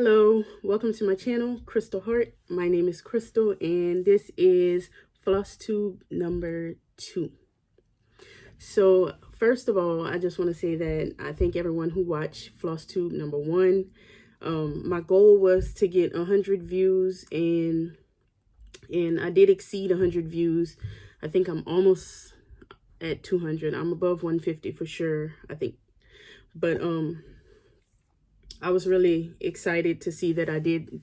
Hello, welcome to my channel, Crystal Heart. My name is Crystal and this is FlossTube number 2. So first of all, I just want to say that I thank everyone who watched FlossTube number 1. My goal was to get 100 views and I did exceed 100 views. I think I'm almost at 200. I'm above 150 for sure, I think. But I was really excited to see that I did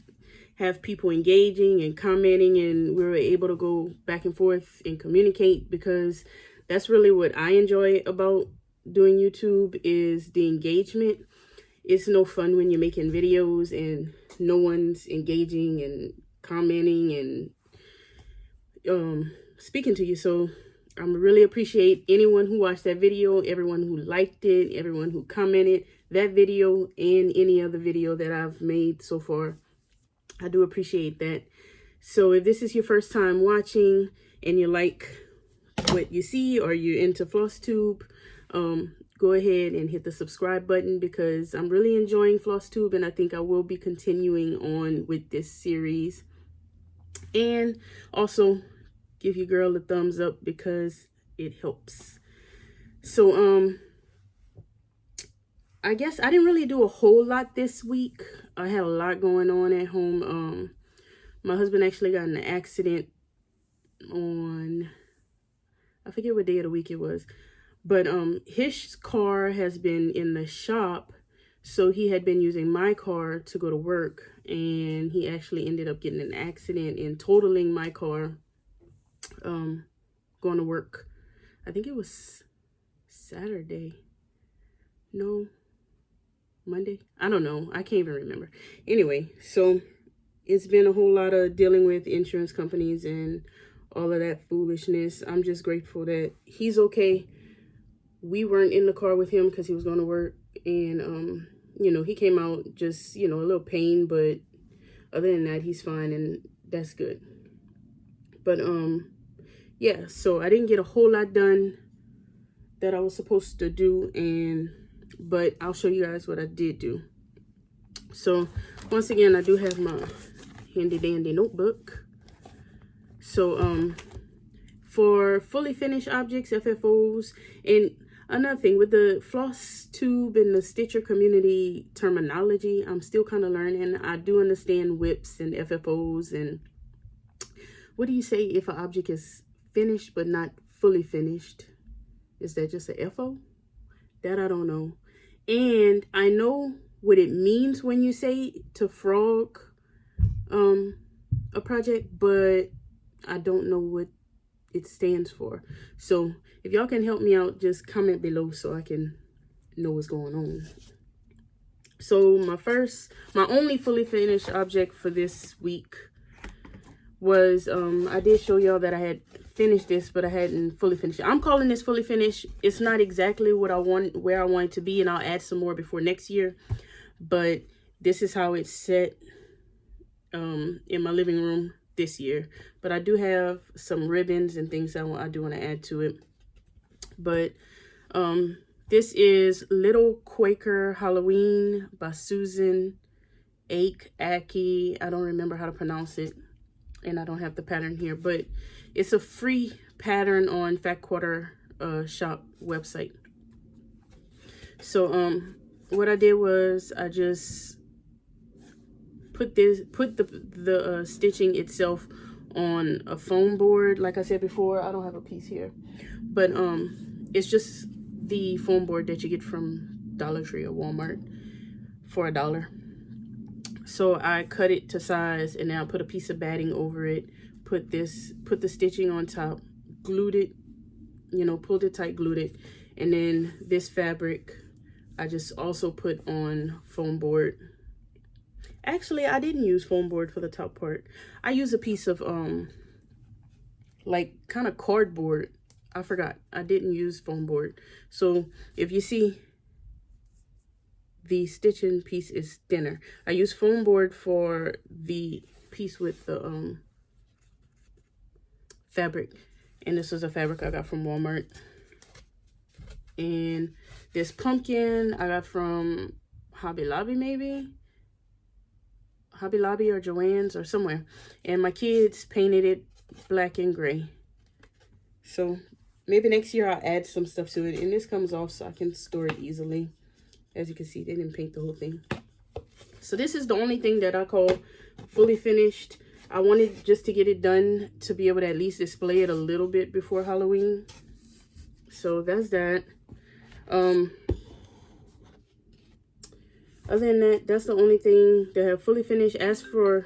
have people engaging and commenting, and we were able to go back and forth and communicate, because that's really what I enjoy about doing YouTube, is the engagement. It's no fun when you're making videos and no one's engaging and commenting and speaking to you. So I really appreciate anyone who watched that video, everyone who liked it, everyone who commented that video and any other video that I've made so far. I do appreciate that. So if this is your first time watching and you like what you see or you're into FlossTube, go ahead and hit the subscribe button, because I'm really enjoying FlossTube and I think I will be continuing on with this series. And also give your girl a thumbs up because it helps. So I guess I didn't really do a whole lot this week. I had a lot going on at home. My husband actually got in an accident on, I forget what day of the week it was, but his car has been in the shop, so he had been using my car to go to work, and he actually ended up getting in an accident and totaling my car going to work. I think it was Saturday. No, Monday. I don't know. I can't even remember. Anyway, so it's been a whole lot of dealing with insurance companies and all of that foolishness. I'm just grateful that he's okay. We weren't in the car with him because he was going to work, and you know, he came out just, you know, a little pain, but other than that, he's fine, and that's good. But yeah, so I didn't get a whole lot done that I was supposed to do, but I'll show you guys what I did do. So once again, I do have my handy dandy notebook. So for fully finished objects, FFOs, and another thing with the FlossTube and the Stitcher community terminology, I'm still kind of learning. I do understand whips and FFOs, and what do you say if an object is finished but not fully finished? Is that just a FO? That I don't know. And I know what it means when you say to frog a project, but I don't know what it stands for. So if y'all can help me out, just comment below so I can know what's going on. So my only fully finished object for this week was, I did show y'all that I had finished this, but I hadn't fully finished it. I'm calling this fully finished. It's not exactly what I want, where I want it to be, and I'll add some more before next year. But this is how it's set in my living room this year. But I do have some ribbons and things I do want to add to it. But this is Little Quaker Halloween by Susan Aki. I don't remember how to pronounce it, and I don't have the pattern here, but it's a free pattern on Fat Quarter shop website. So what I did was I just put the stitching itself on a foam board. Like I said before, I don't have a piece here, but it's just the foam board that you get from Dollar Tree or Walmart for $1. So I cut it to size, and now I put a piece of batting over it, put the stitching on top, glued it, you know, pulled it tight, glued it, and then this fabric I just also put on foam board. Actually, I didn't use foam board for the top part. I used a piece of like kind of cardboard. I forgot, I didn't use foam board. So if you see, the stitching piece is thinner. I use foam board for the piece with the fabric, and this is a fabric I got from Walmart. And this pumpkin I got from Hobby Lobby, maybe. Hobby Lobby or Joann's or somewhere. And my kids painted it black and gray. So maybe next year I'll add some stuff to it. And this comes off so I can store it easily. As you can see, they didn't paint the whole thing. So this is the only thing that I call fully finished. I wanted just to get it done to be able to at least display it a little bit before Halloween. So that's that. Other than that, that's the only thing that I have fully finished. As for...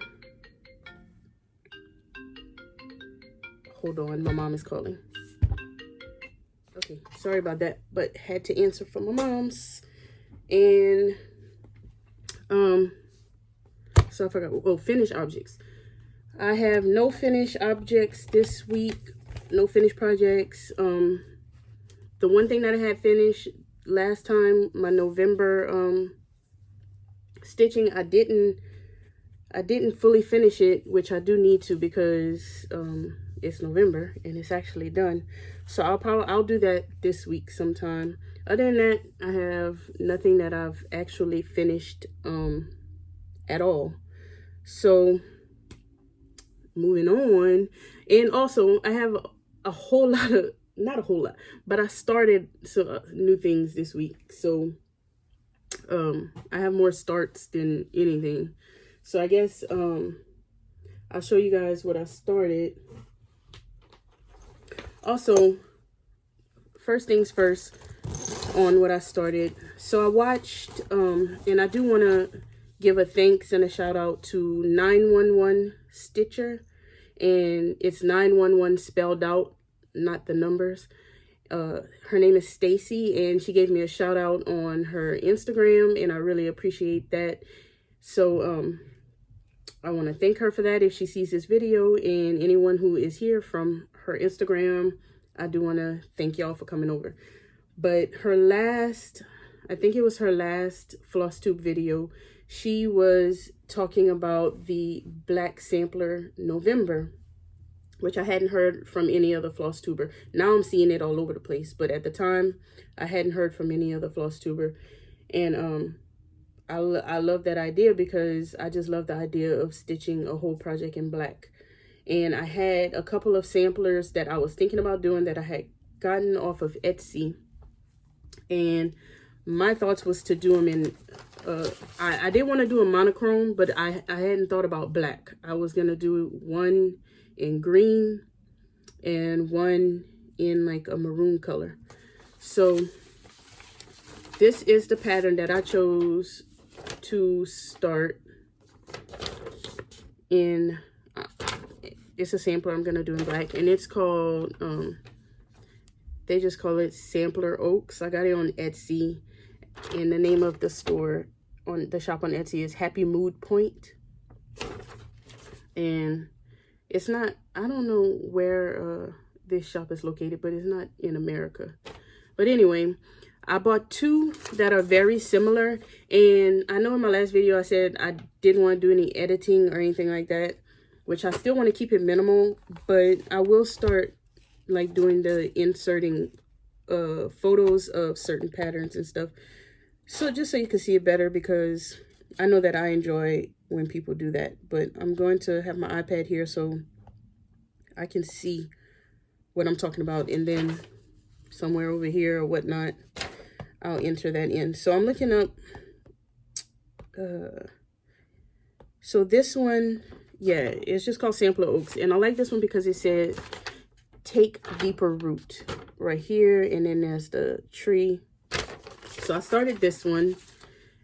Hold on, my mom is calling. Okay, sorry about that, but had to answer for my mom's. And so I forgot. Oh, finished objects. I have no finished objects this week. No finished projects. The one thing that I had finished last time, my November stitching, I didn't fully finish it, which I do need to because it's November and it's actually done. So I'll do that this week sometime. Other than that, I have nothing that I've actually finished at all. So moving on. And also I have a whole lot of, not a whole lot, but I started some new things this week. So I have more starts than anything. So I guess I'll show you guys what I started. Also, first things first on what I started. So I watched, and I do want to give a thanks and a shout out to 911 Stitcher. And it's 911 spelled out, not the numbers. Her name is Stacy, and she gave me a shout out on her Instagram, and I really appreciate that. So I want to thank her for that if she sees this video, and anyone who is here from her Instagram, I do want to thank y'all for coming over. But her last, I think it was her last FlossTube video, she was talking about the Black Sampler November, which I hadn't heard from any other FlossTuber. Now I'm seeing it all over the place, but at the time I hadn't heard from any other FlossTuber. And I love that idea because I just love the idea of stitching a whole project in black. And I had a couple of samplers that I was thinking about doing that I had gotten off of Etsy. And my thoughts was to do them in, I did want to do a monochrome, but I hadn't thought about black. I was going to do one in green and one in like a maroon color. So this is the pattern that I chose to start in. It's a sampler I'm gonna do in black, and it's called they just call it Sampler Oaks. I got it on Etsy, and the name of the store on the shop on Etsy is Happy Mood Point. And it's not, I don't know where this shop is located, but it's not in America. But anyway, I bought two that are very similar. And I know in my last video I said I didn't want to do any editing or anything like that, which I still want to keep it minimal, but I will start like doing the inserting photos of certain patterns and stuff. So just so you can see it better, because I know that I enjoy when people do that. But I'm going to have my iPad here so I can see what I'm talking about, and then somewhere over here or whatnot, I'll enter that in. So I'm looking up, so this one, yeah, it's just called Sampler Oaks. And I like this one because it said, take deeper root right here. And then there's the tree. So I started this one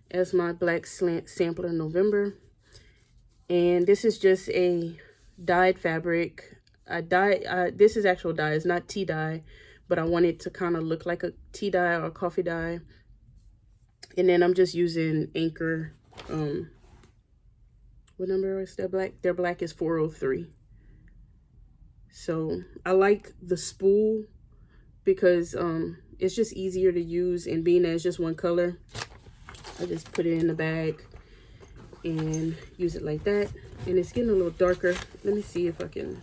as my Black Sampler November. And this is just a dyed fabric. This is actual dye. It's not tea dye, but I want it to kind of look like a tea dye or a coffee dye. And then I'm just using Anchor. What number is their black? Their black is 403. So I like the spool because it's just easier to use, and being that it's just one color, I just put it in the bag and use it like that. And it's getting a little darker. Let me see if I can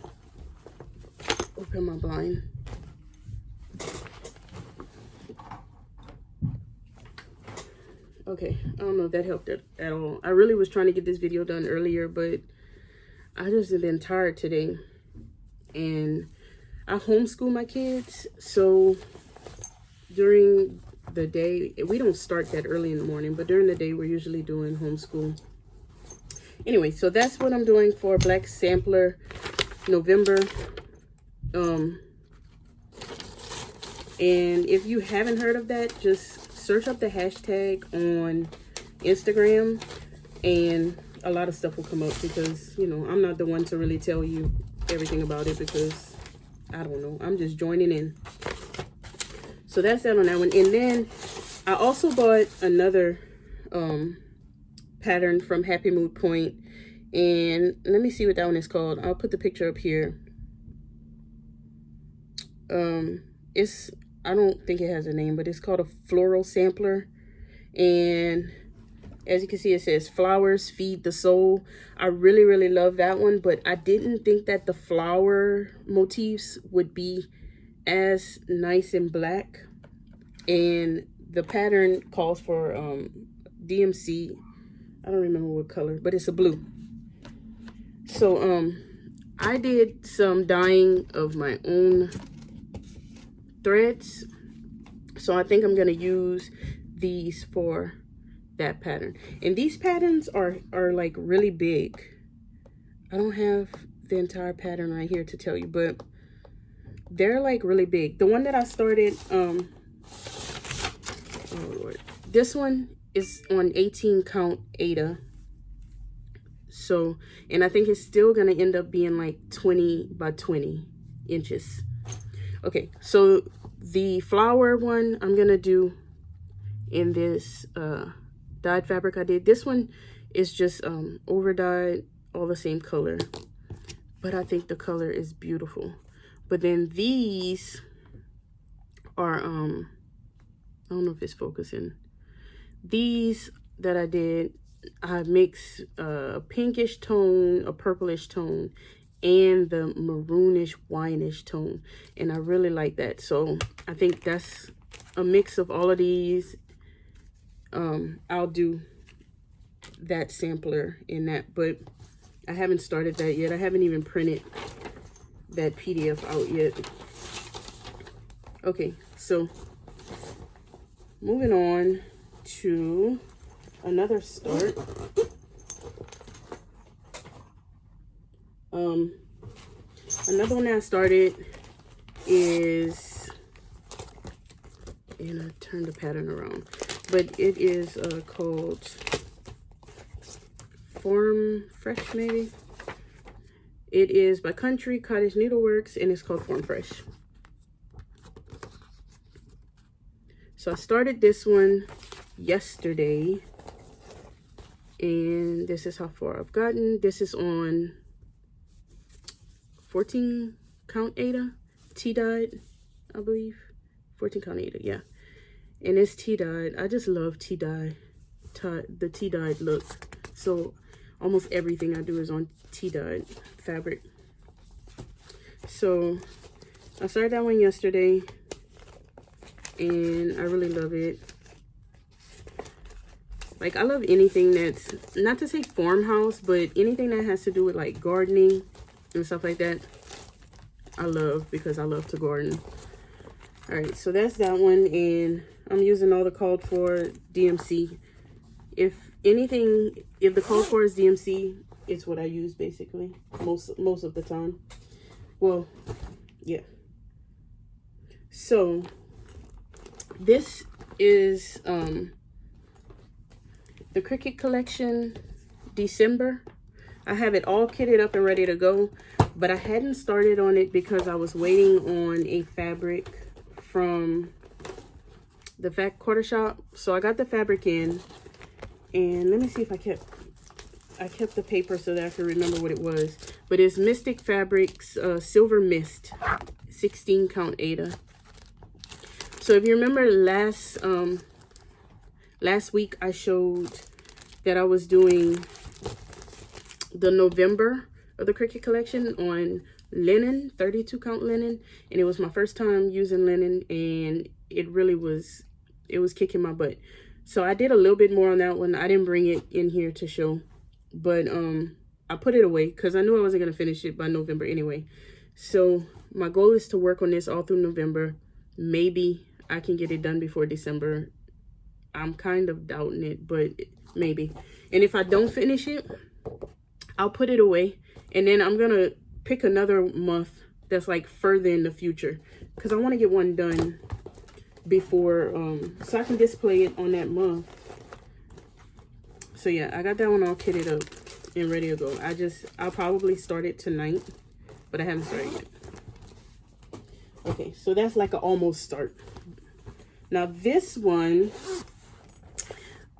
open my blind. Okay, I don't know if that helped at all. I really was trying to get this video done earlier, but I just have been tired today. And I homeschool my kids, so during the day, we don't start that early in the morning, but during the day we're usually doing homeschool. Anyway, so that's what I'm doing for Black Sampler November. And if you haven't heard of that, just search up the hashtag on Instagram and a lot of stuff will come up, because, you know, I'm not the one to really tell you everything about it, because I don't know, I'm just joining in. So that's that on that one. And then I also bought another pattern from Happy Mood Point, and let me see what that one is called. I'll put the picture up here. I don't think it has a name, but it's called a floral sampler. And as you can see, it says flowers feed the soul. I really love that one, but I didn't think that the flower motifs would be as nice and black. And the pattern calls for DMC. I don't remember what color, but it's a blue. So I did some dyeing of my own threads, so I think I'm gonna use these for that pattern. And these patterns are like really big. I don't have the entire pattern right here to tell you, but they're like really big. The one that I started, oh Lord, this one is on 18 count Aida. So, and I think it's still gonna end up being like 20 by 20 inches. Okay, so the flower one I'm gonna do in this dyed fabric I did. This one is just over dyed, all the same color, but I think the color is beautiful. But then these are I don't know if it's focusing. These that I did, I mixed a pinkish tone, a purplish tone, and the maroonish wineish tone, and I really like that. So I think that's a mix of all of these. I'll do that sampler in that, but I haven't started that yet. I haven't even printed that PDF out yet. Okay, so moving on to another start. Another one that I started is, and I turned the pattern around, but it is called Form Fresh, maybe. It is by Country Cottage Needleworks, and it's called Form Fresh. So I started this one yesterday, and this is how far I've gotten. This is on 14 count Aida, T-dyed, I believe. 14 count Aida, yeah. And it's T-dyed. I just love T-dye, the T-dyed look. So almost everything I do is on T-dyed fabric. So I started that one yesterday, and I really love it. Like, I love anything that's, not to say farmhouse, but anything that has to do with like gardening and stuff like that, I love, because I love to garden. All right, so that's that one, and I'm using all the called for DMC. If anything, if the called for is DMC, it's what I use basically most of the time. Well, yeah. So this is the Cricut collection December. I have it all kitted up and ready to go, but I hadn't started on it because I was waiting on a fabric from the Fat Quarter Shop. So I got the fabric in, and let me see if I kept the paper so that I can remember what it was. But it's Mystic Fabrics Silver Mist 16 count Aida. So if you remember last week I showed that I was doing the November of the Cricut collection on linen, 32 count linen, and it was my first time using linen, and it really was, it was kicking my butt. So I did a little bit more on that one. I didn't bring it in here to show, but I put it away because I knew I wasn't going to finish it by November anyway. So my goal is to work on this all through November. Maybe I can get it done before December. I'm kind of doubting it, but maybe. And if I don't finish it, I'll put it away. And then I'm going to pick another month that's like further in the future, because I want to get one done before, so I can display it on that month. So yeah, I got that one all kitted up and ready to go. I'll probably start it tonight, but I haven't started yet. Okay, so that's like an almost start. Now this one,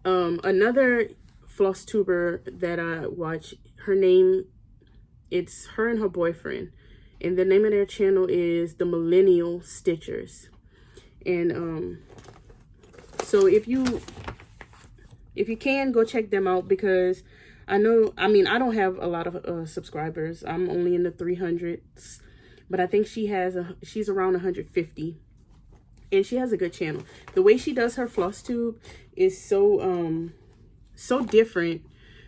another FlossTuber that I watch, it's her and her boyfriend, and the name of their channel is the Millennial Stitchers. And so if you can, go check them out, because I don't have a lot of subscribers. I'm only in the 300s, but I think she's around 150, and she has a good channel. The way she does her FlossTube is so different,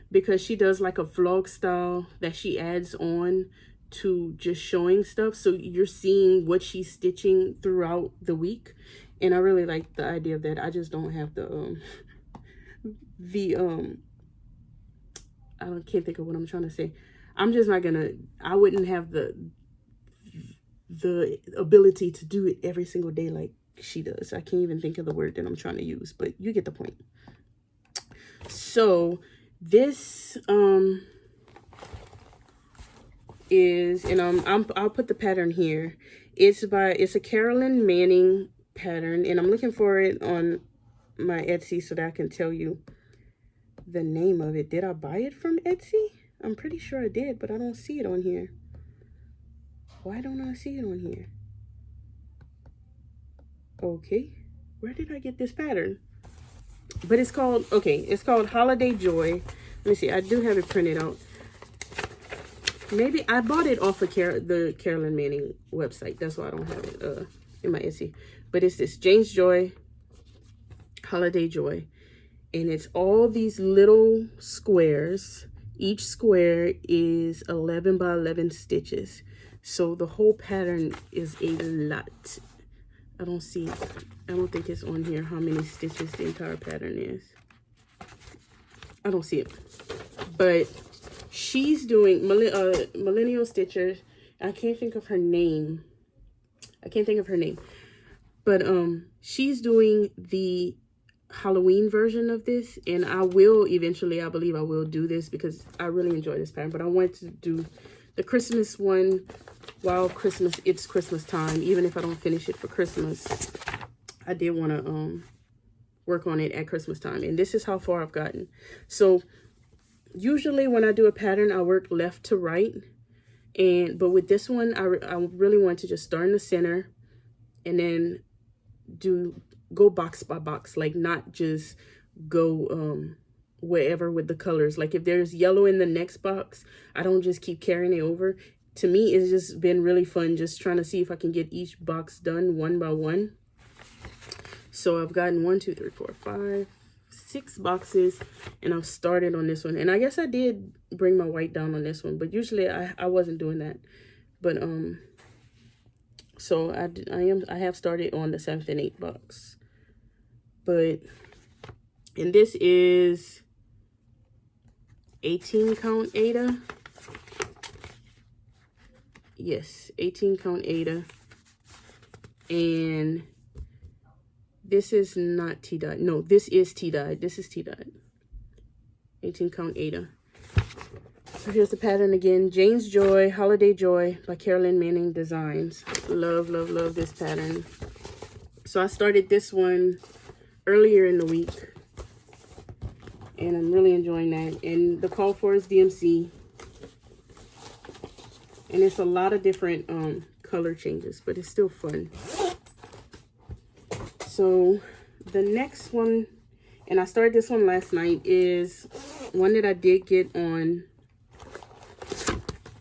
because she does like a vlog style that she adds on to just showing stuff, so you're seeing what she's stitching throughout the week. And I really like the idea of that. I just don't have the I can't think of what I'm trying to say. I'm just not gonna, I wouldn't have the ability to do it every single day like she does. I can't even think of the word that I'm trying to use, but you get the point. So this is, and I'll put the pattern here. It's a Carolyn Manning pattern, and I'm looking for it on my Etsy so that I can tell you the name of it. Did I buy it from Etsy? I'm pretty sure I did, but I don't see it on here. Why don't I see it on here? Okay, where did I get this pattern? But it's called, okay, it's called Holiday Joy. Let me see, I do have it printed out. Maybe I bought it off of the Carolyn Manning website. That's why I don't have it in my Etsy. But it's this Jane's Joy, Holiday Joy. And it's all these little squares. Each square is 11 by 11 stitches. So the whole pattern is a lot. I don't think it's on here how many stitches the entire pattern is. I don't see it. But she's doing Millennial Stitchers. I can't think of her name. But she's doing the Halloween version of this, and I will eventually, I believe I will do this because I really enjoy this pattern. But I wanted to do the Christmas one while it's Christmas time. Even if I don't finish it for Christmas, I did want to work on it at Christmas time. And this is how far I've gotten. So usually when I do a pattern, I work left to right, but with this one, I really want to just start in the center and then go box by box, like not just go wherever with the colors. Like if there's yellow in the next box, I don't just keep carrying it over. To me, it's just been really fun just trying to see if I can get each box done one by one. So I've gotten 1, 2, 3, 4, 5, 6 boxes, and I've started on this one. And I guess I did bring my white down on this one, but usually I wasn't doing that. But so I have started on the 7th and 8th box. But, and this is 18 count Ada. Yes, 18 count Ada. And this is not T-dye. No, this is T-dye. This is T-dye. 18 count Ada. So here's the pattern again. Jane's Joy, Holiday Joy by Carolyn Manning Designs. Love, love, love this pattern. So I started this one earlier in the week, and I'm really enjoying that. And the call for is DMC. And it's a lot of different color changes, but it's still fun. So the next one, and I started this one last night, is one that I did get on,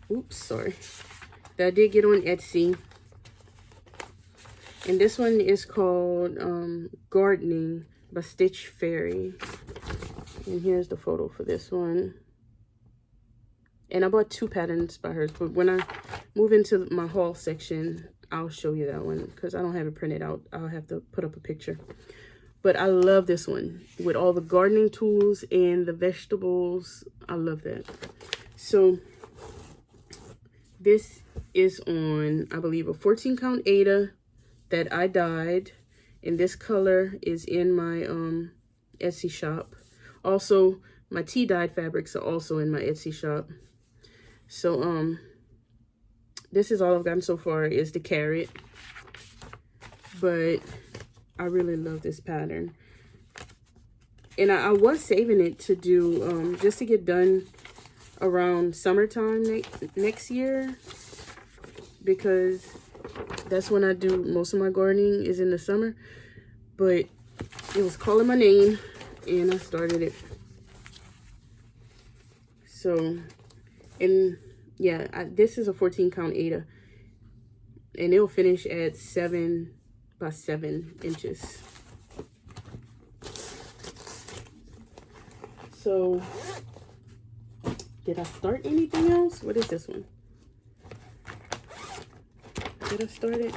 that I did get on Etsy. And this one is called Gardening by Stitch Fairy. And here's the photo for this one. And I bought 2 patterns by hers, but when I move into my haul section, I'll show you that one because I don't have it printed out. I'll have to put up a picture. But I love this one with all the gardening tools and the vegetables. I love that. So this is on, I believe, a 14 count Aida that I dyed. And this color is in my Etsy shop. Also, my tea dyed fabrics are also in my Etsy shop. So this is all I've gotten so far is the carrot. But I really love this pattern. And I was saving it to do just to get done around summertime next year, because that's when I do most of my gardening is in the summer. But it was calling my name and I started it. So, and yeah, this is a 14 count Aida, and it'll finish at 7 by 7 inches. So, did I start anything else? What is this one? Did I start it?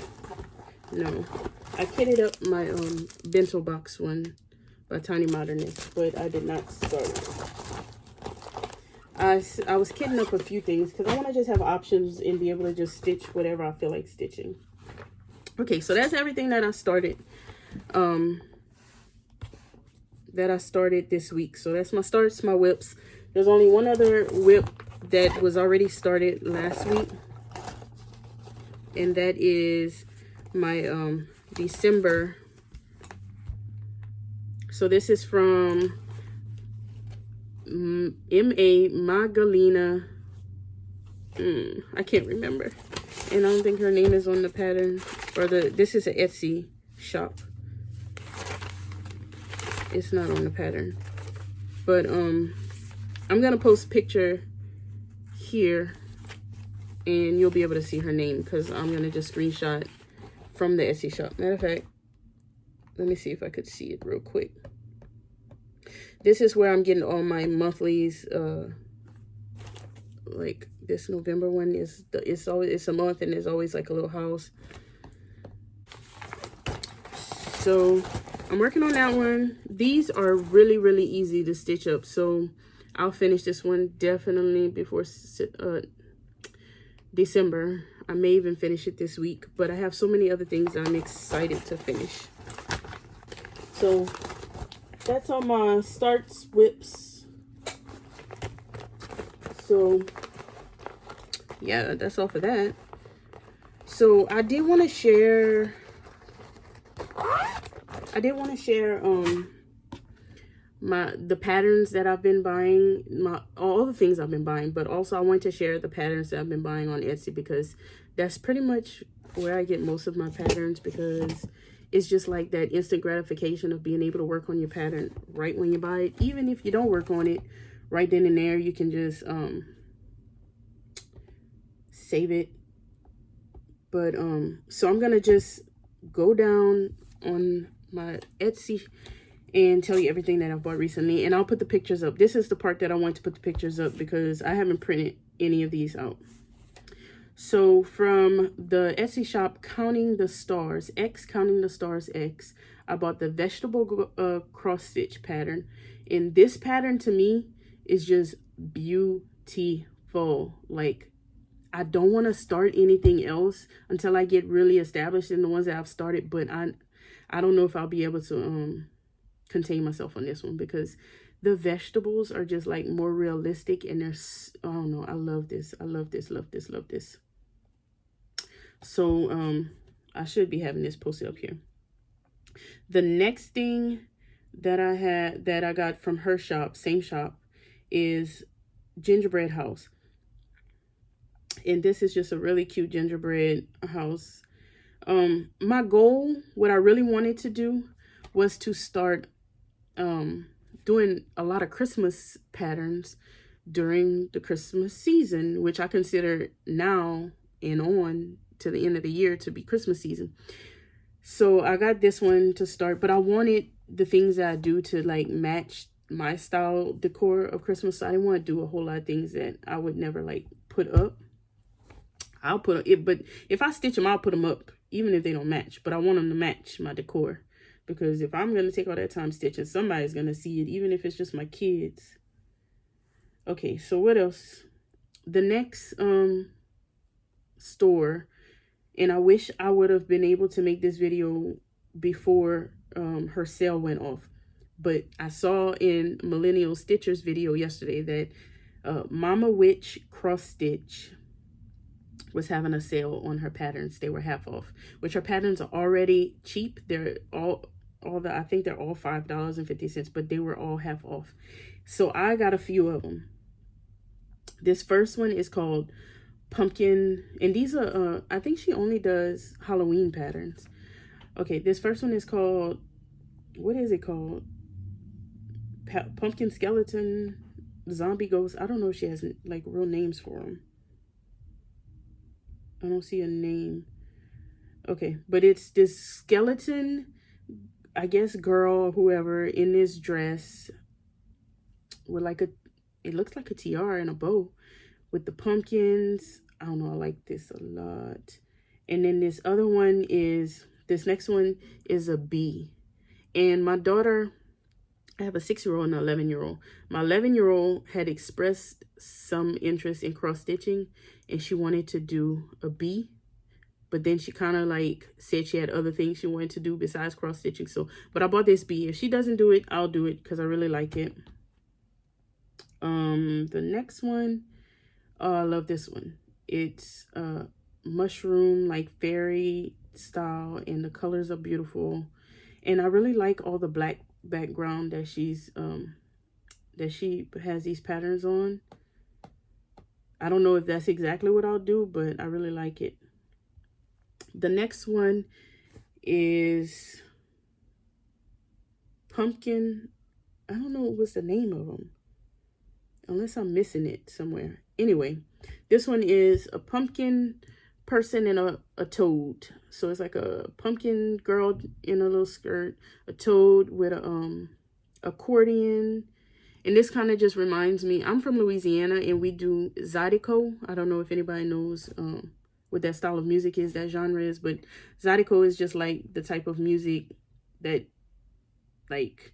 No. I kitted up my Bento Box one by Tiny Modernist, but I did not start it. I was kitting up a few things because I want to just have options and be able to just stitch whatever I feel like stitching. Okay, so that's everything that I started. This week. So that's my starts, my whips. There's only one other whip that was already started last week, and that is my December. So this is from M.A. Magdalena. I can't remember, and I don't think her name is on the pattern, or this is an Etsy shop. It's not on the pattern, but I'm gonna post a picture here and you'll be able to see her name because I'm gonna just screenshot from the Etsy shop. Matter of fact, let me see if I could see it real quick. This is where I'm getting all my monthlies. Like this November one is it's a month, and there's always like a little house. So I'm working on that one. These are really, really easy to stitch up. So I'll finish this one definitely before December. I may even finish it this week, but I have so many other things I'm excited to finish. So that's all my starts, whips. So yeah, that's all for that. So I did want to share the patterns that I've been buying, all the things I've been buying, but also I want to share the patterns that I've been buying on Etsy, because that's pretty much where I get most of my patterns, because it's just like that instant gratification of being able to work on your pattern right when you buy it. Even if you don't work on it right then and there, you can just save it. But so I'm gonna just go down on my Etsy and tell you everything that I've bought recently, and I'll put the pictures up. This is the part that I want to put the pictures up because I haven't printed any of these out. So from the Etsy shop, Counting the Stars X, I bought the vegetable cross stitch pattern, and this pattern to me is just beautiful. Like, I don't want to start anything else until I get really established in the ones that I've started, but I don't know if I'll be able to contain myself on this one, because the vegetables are just like more realistic, and they're, oh no, I love this. I love this, love this, love this. So I should be having this posted up here. The next thing that I got from her shop, same shop, is Gingerbread House. And this is just a really cute gingerbread house. My goal, what I really wanted to do, was to start doing a lot of Christmas patterns during the Christmas season, which I consider now and on to the end of the year to be Christmas season. So I got this one to start, but I wanted the things that I do to like match my style decor of Christmas. So I didn't want to do a whole lot of things that I would never like put up. I'll put it, but if I stitch them, I'll put them up, even if they don't match. But I want them to match my decor, because if I'm gonna take all that time stitching, somebody's gonna see it, even if it's just my kids. Okay, so what else? The next store, and I wish I would have been able to make this video before her sale went off, but I saw in Millennial Stitchers video yesterday that Mama Witch Cross Stitch was having a sale on her patterns. They were half off, which her patterns are already cheap. They're I think they're all $5.50, but they were all half off. So I got a few of them. This first one is called Pumpkin, and these are I think she only does Halloween patterns. Okay, this first one is called, what is it called? Pumpkin Skeleton Zombie Ghost. I don't know if she has like real names for them. I don't see a name. Okay, but it's this skeleton, I guess girl or whoever, in this dress with like it looks like a tiara and a bow with the pumpkins. I don't know, I like this a lot. And then this next one is a bee. And my daughter, I have a 6-year-old and an 11-year-old. My 11-year-old had expressed some interest in cross stitching, and she wanted to do a bee, but then she kind of like said she had other things she wanted to do besides cross stitching. So, but I bought this bee. If she doesn't do it, I'll do it because I really like it. The next one, I love this one. It's mushroom, like fairy style, and the colors are beautiful. And I really like all the black background that she has these patterns on. I don't know if that's exactly what I'll do, but I really like it. The next one is Pumpkin. I don't know what's the name of them, unless I'm missing it somewhere. Anyway, this one is a pumpkin person and a toad. So it's like a pumpkin girl in a little skirt, a toad with a accordion. And this kind of just reminds me, I'm from Louisiana and we do Zydeco. I don't know if anybody knows what that style of music is, that genre is, but Zydeco is just like the type of music that, like,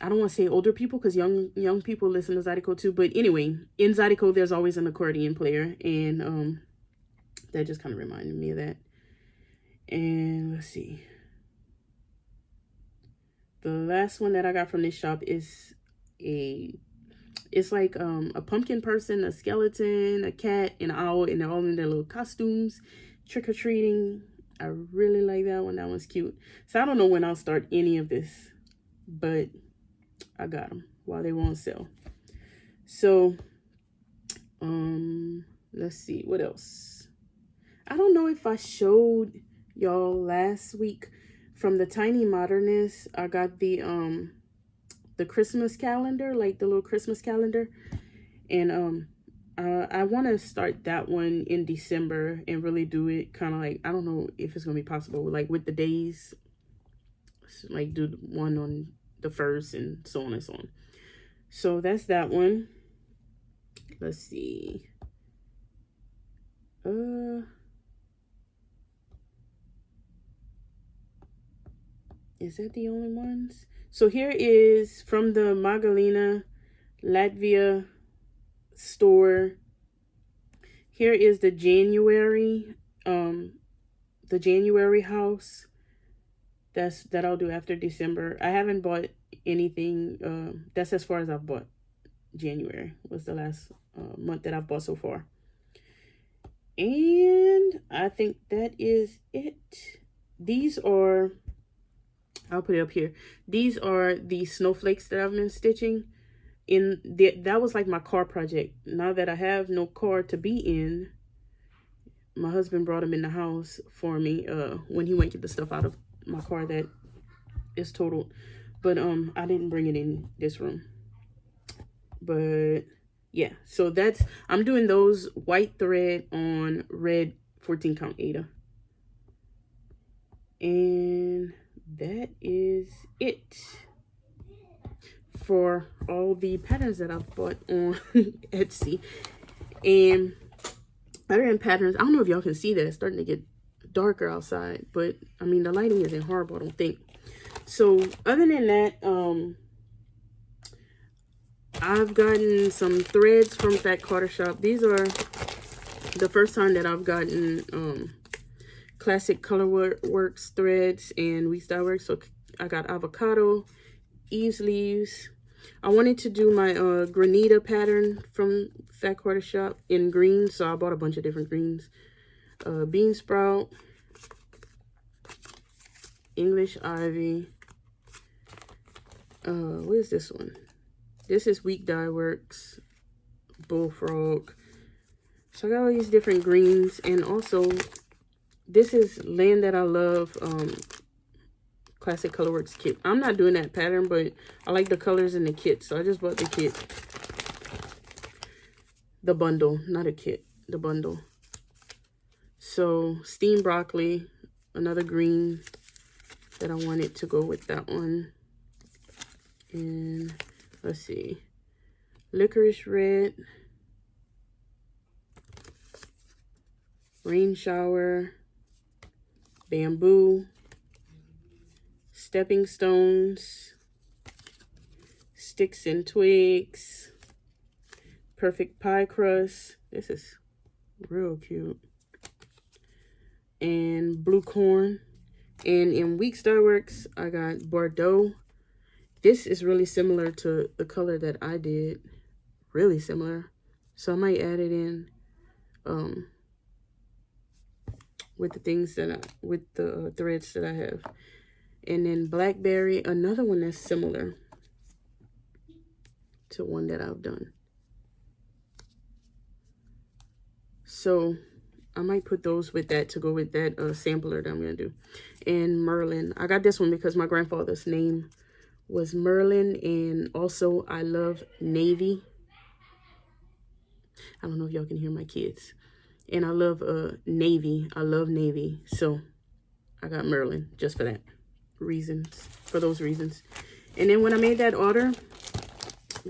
I don't want to say older people, because young people listen to Zydeco too. But anyway, in Zydeco, there's always an accordion player, and that just kind of reminded me of that. And let's see. The last one that I got from this shop is it's like a pumpkin person, a skeleton, a cat, and an owl, and they're all in their little costumes, trick-or-treating. I really like that one. That one's cute. So I don't know when I'll start any of this, but I got them while they were on sale. So let's see what else. I don't know if I showed y'all last week from the Tiny Modernist. I got the Christmas calendar, like the little Christmas calendar, and I want to start that one in December and really do it kind of like, I don't know if it's gonna be possible, like with the days, like do one on the 1st and so on and so on. So that's that one. Let's see. Is that the only ones? So here is from the Magalina, Latvia store. Here is the January house. That I'll do after December. I haven't bought anything. That's as far as I've bought. January was the last month that I've bought so far. And I think that is it. These are, I'll put it up here. These are the snowflakes that I've been stitching. That was like my car project. Now that I have no car to be in, my husband brought them in the house for me when he went to get the stuff out of my car that is totaled. But I didn't bring it in this room. But yeah, so that's, I'm doing those white thread on red 14 count Aida. And that is it for all the patterns that I've bought on Etsy. And other than patterns, I don't know if y'all can see that. It's starting to get darker outside, but I mean, the lighting isn't horrible, I don't think. So other than that, I've gotten some threads from Fat Quarter Shop. These are the first time that I've gotten classic colorworks threads and wheat style work. So I got avocado, eaves leaves. I wanted to do my granita pattern from Fat Quarter Shop in green, so I bought a bunch of different greens. Bean sprout, English ivy. What is this one? This is Wheat Dye Works, Bullfrog. So I got all these different greens, and also this is Land That I Love Classic Colorworks kit. I'm not doing that pattern, but I like the colors in the kit, so I just bought the kit. The bundle, not a kit, the bundle. So steamed broccoli, another green that I wanted to go with that one. And let's see, licorice red, rain shower, bamboo, stepping stones, sticks and twigs, perfect pie crust. This is real cute. And blue corn. And in Wheat Star Works, I got Bordeaux. This is really similar to the color that I did. Really similar. So I might add it in with the things that with the threads that I have. And then blackberry, another one that's similar to one that I've done. So I might put those with that to go with that sampler that I'm gonna do. And Merlin, I got this one because my grandfather's name was Merlin, and also I love navy. I don't know if y'all can hear my kids. And I love navy. I love navy. So I got Merlin just for that reasons, for those reasons. And then when I made that order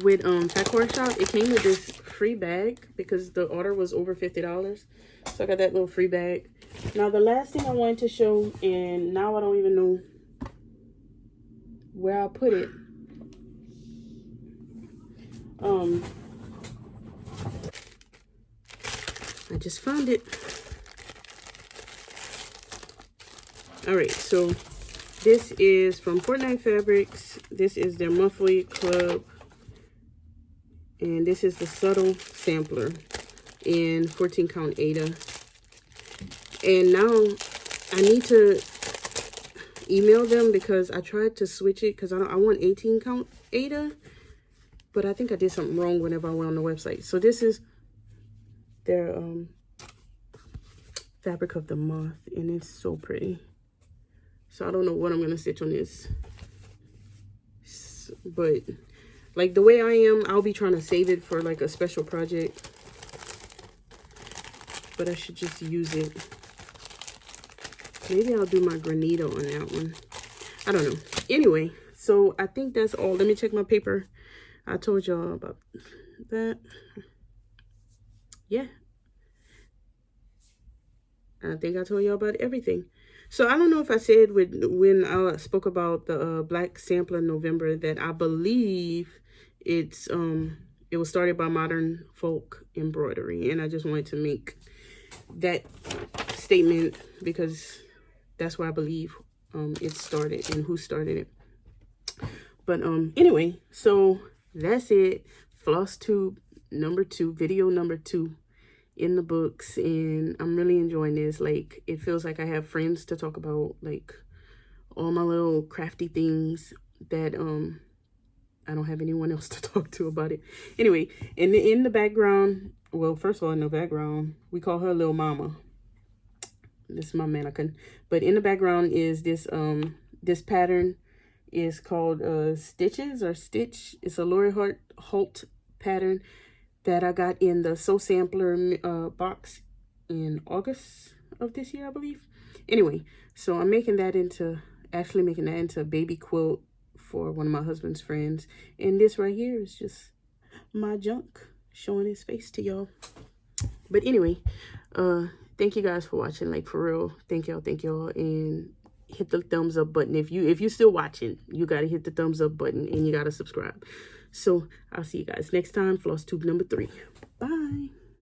with Fat Quarter Shop, it came with this free bag because the order was over $50. So I got that little free bag. Now the last thing I wanted to show, and now I don't even know where I'll put it. I just found it. All right, so this is from Fortnite Fabrics. This is their monthly club, and this is the subtle sampler in 14 count Aida. And now I need to email them because I tried to switch it because I want 18 count Aida, but I think I did something wrong whenever I went on the website. So this is their fabric of the moth, and it's so pretty. So I don't know what I'm gonna stitch on this, but like the way I am, I'll be trying to save it for like a special project, but I should just use it. Maybe I'll do my granita on that one. I don't know. Anyway, so I think that's all. Let me check my paper. I told y'all about that. Yeah. I think I told y'all about everything. So I don't know if I said when I spoke about the Black Sampler November that I believe it was started by Modern Folk Embroidery, and I just wanted to make that statement because that's where I believe it started and who started it. But anyway, so that's it. FlossTube number 2, video number 2 in the books, and I'm really enjoying this. Like, it feels like I have friends to talk about like all my little crafty things that I don't have anyone else to talk to about it. Anyway, in the background, well, first of all, in the background, we call her Little Mama. This is my mannequin. But in the background is this this pattern is called Stitches or Stitch. It's a Lori Holt pattern that I got in the Sew Sampler box in August of this year, I believe. Anyway, so I'm making that into actually making that into a baby quilt for one of my husband's friends. And this right here is just my junk showing his face to y'all. But anyway, thank you guys for watching. Like, for real, thank y'all, and hit the thumbs up button. If you're still watching, you gotta hit the thumbs up button and you gotta subscribe. So I'll see you guys next time. FlossTube number 3. Bye.